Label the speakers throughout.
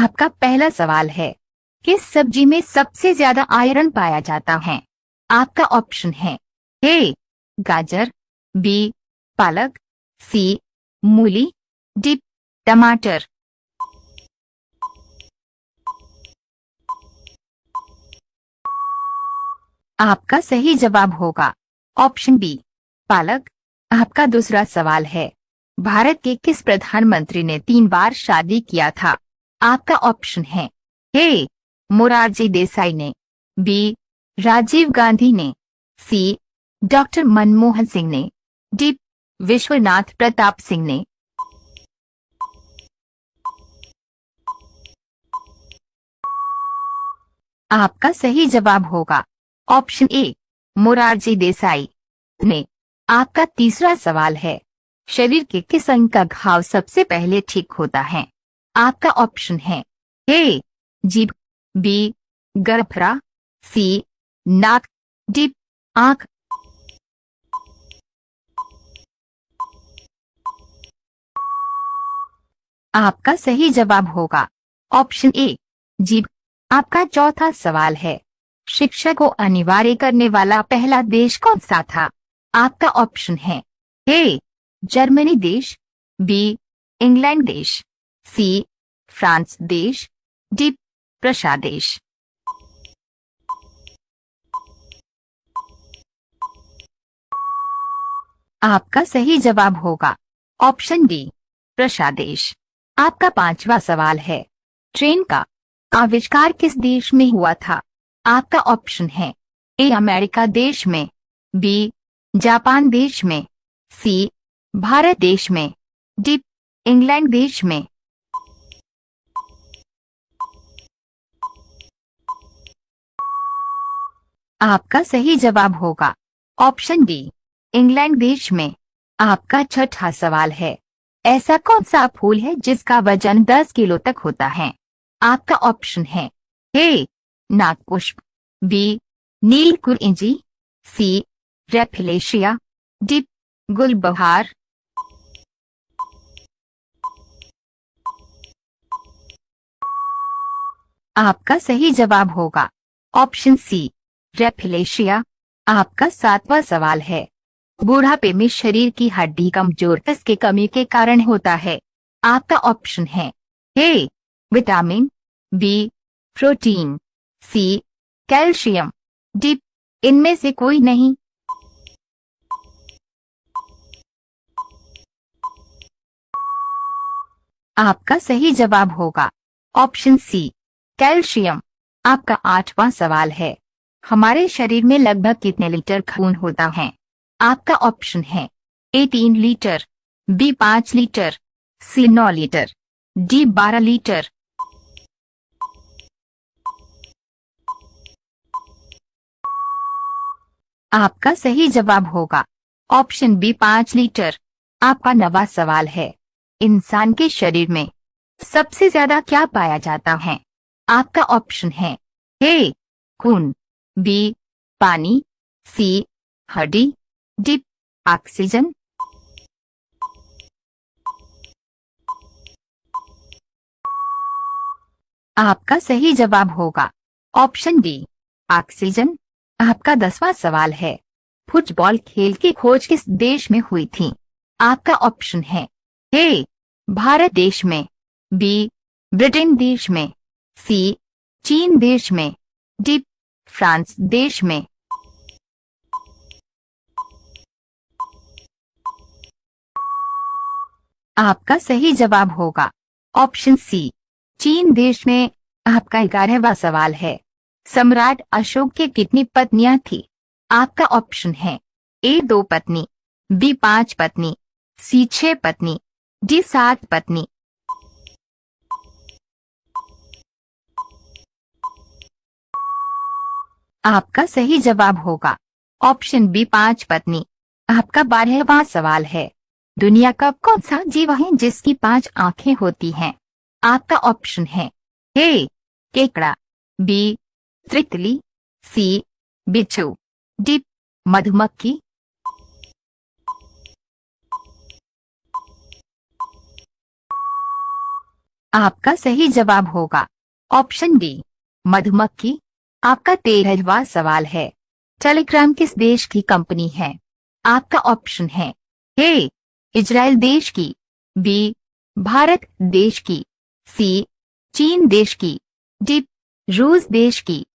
Speaker 1: आपका पहला सवाल है, किस सब्जी में सबसे ज्यादा आयरन पाया जाता है? आपका ऑप्शन है ए गाजर, बी पालक, सी मूली, डी टमाटर। आपका सही जवाब होगा ऑप्शन बी पालक। आपका दूसरा सवाल है, भारत के किस प्रधानमंत्री ने 3 बार शादी किया था? आपका ऑप्शन है ए मोरारजी देसाई ने, बी राजीव गांधी ने, सी डॉक्टर मनमोहन सिंह ने, डी विश्वनाथ प्रताप सिंह ने। आपका सही जवाब होगा ऑप्शन ए मोरारजी देसाई ने। आपका तीसरा सवाल है, शरीर के किस अंग का घाव सबसे पहले ठीक होता है? आपका ऑप्शन है ए जीभ, बी गरफरा, सी नाक, डी आंख। आपका सही जवाब होगा ऑप्शन ए जीभ। आपका चौथा सवाल है, शिक्षा को अनिवार्य करने वाला पहला देश कौन सा था? आपका ऑप्शन है ए जर्मनी देश, बी इंग्लैंड देश, सी फ्रांस देश, डी प्रशा देश। आपका सही जवाब होगा ऑप्शन डी प्रशा देश। आपका पांचवा सवाल है, ट्रेन का आविष्कार किस देश में हुआ था? आपका ऑप्शन है ए अमेरिका देश में, बी जापान देश में, सी भारत देश में, डी इंग्लैंड देश में। आपका सही जवाब होगा ऑप्शन डी इंग्लैंड देश में। आपका छठा सवाल है, ऐसा कौन सा फूल है जिसका वजन 10 किलो तक होता है? आपका ऑप्शन है ए नागपुष्प, बी नीलकुरिंजी, सी रेफिलेशिया, डी गुलबहार। आपका सही जवाब होगा ऑप्शन सी रेफिलेशिया। आपका सातवां सवाल है, बुढ़ापे में शरीर की हड्डी कमजोर किसके कमी के कारण होता है? आपका ऑप्शन है A vitamin, B protein, C calcium, D इनमें से कोई नहीं। आपका सही जवाब होगा ऑप्शन सी कैल्शियम। आपका आठवां सवाल है, हमारे शरीर में लगभग कितने लीटर खून होता है? आपका ऑप्शन है ए 3 लीटर, बी 5 लीटर, सी 9 लीटर, डी 12 लीटर। आपका सही जवाब होगा ऑप्शन बी 5 लीटर। आपका नवा सवाल है, इंसान के शरीर में सबसे ज्यादा क्या पाया जाता है? आपका ऑप्शन है ए खून, बी पानी, सी हड्डी, डी ऑक्सीजन। आपका सही जवाब होगा ऑप्शन डी ऑक्सीजन। आपका 10वां सवाल है, फुटबॉल खेल की खोज किस देश में हुई थी? आपका ऑप्शन है ए भारत देश में, बी ब्रिटेन देश में, सी चीन देश में, डी फ्रांस देश में। आपका सही जवाब होगा ऑप्शन सी चीन देश में। आपका 11वां सवाल है, सम्राट अशोक की कितनी पत्नियां थी? आपका ऑप्शन है ए 2 पत्नी, बी 5 पत्नी, सी 6 पत्नी, डी 7 पत्नी। आपका सही जवाब होगा ऑप्शन बी 5 पत्नी। आपका 12वां सवाल है, दुनिया का कौन सा जीव है जिसकी 5 आंखें होती हैं? आपका ऑप्शन है ए केकड़ा, बी तितली, सी बिच्छू, डी मधुमक्खी। आपका सही जवाब होगा ऑप्शन डी, मधुमक्खी। आपका 13वां सवाल है, टेलीग्राम किस देश की कंपनी है? आपका ऑप्शन है ए, इजराइल देश की, बी, भारत देश की, सी, चीन देश की, डी, रूस देश की।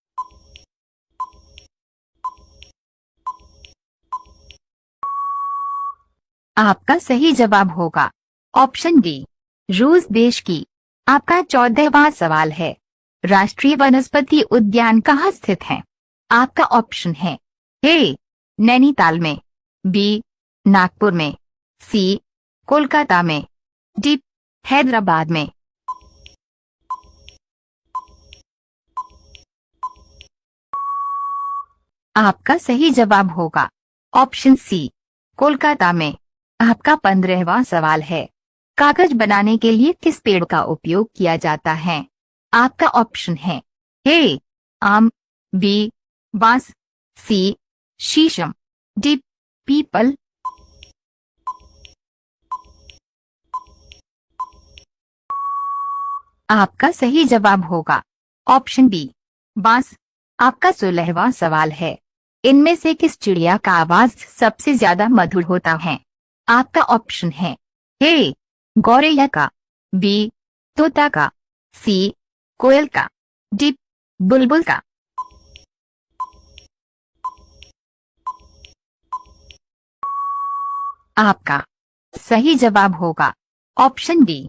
Speaker 1: आपका सही जवाब होगा ऑप्शन डी, रूस देश की। आपका 14वां सवाल है, राष्ट्रीय वनस्पति उद्यान कहाँ स्थित है? आपका ऑप्शन है ए, नैनीताल में, बी, नागपुर में, सी, कोलकाता में, डी, हैदराबाद में। आपका सही जवाब होगा ऑप्शन सी, कोलकाता में। आपका 15वां सवाल है, कागज बनाने के लिए किस पेड़ का उपयोग किया जाता है? आपका ऑप्शन है ए, आम, बी, बांस, सी, शीशम, डी, पीपल। आपका सही जवाब होगा ऑप्शन बी, बांस। आपका 16वां सवाल है, इनमें से किस चिड़िया का आवाज सबसे ज्यादा मधुर होता है? आपका ऑप्शन है ए, गौरैया का, बी, तोता का, सी, कोयल का, डी, बुलबुल का। आपका सही जवाब होगा ऑप्शन डी,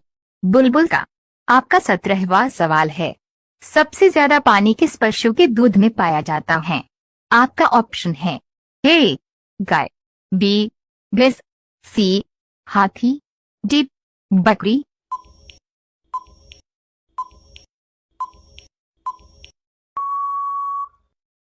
Speaker 1: बुलबुल का। आपका 17वां सवाल है, सबसे ज्यादा पानी किस पशु के दूध में पाया जाता है? आपका ऑप्शन है ए, गाय, बी, भैंस, सी, हाथी, डी, बकरी।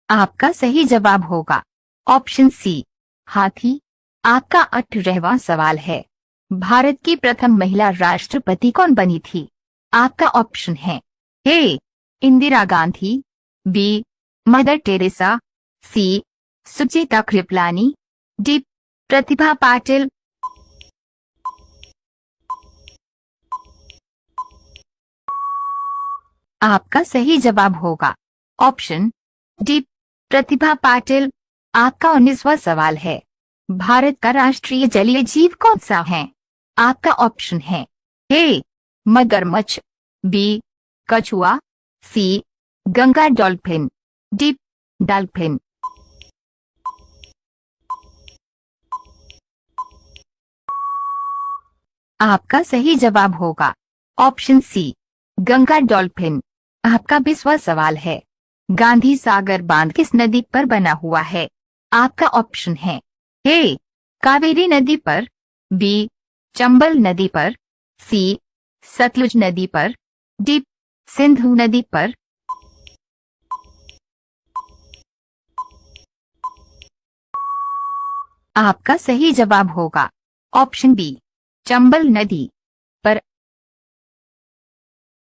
Speaker 1: आपका सही जवाब होगा ऑप्शन सी, हाथी। आपका 18वां सवाल है, भारत की प्रथम महिला राष्ट्रपति कौन बनी थी? आपका ऑप्शन है A, Indira Gandhi, B, Mother Teresa, C, Sucheta Kripalani, D, Pratibha Patil. आपका सही जवाब होगा ऑप्शन डी, प्रतिभा पाटिल। आपका 19वां सवाल है, भारत का राष्ट्रीय जलीय जीव कौन सा है? आपका ऑप्शन है ए, मगरमच्छ, बी, कछुआ, सी, गंगा डॉल्फिन, डी, डॉल्फिन। आपका सही जवाब होगा ऑप्शन सी, गंगा डॉल्फिन। आपका 20वां सवाल है, गांधी सागर बांध किस नदी पर बना हुआ है? आपका ऑप्शन है ए, कावेरी नदी पर, बी, चंबल नदी पर, सी, सतलुज नदी पर, डी, सिंधु नदी पर। आपका सही जवाब होगा ऑप्शन बी, चंबल नदी।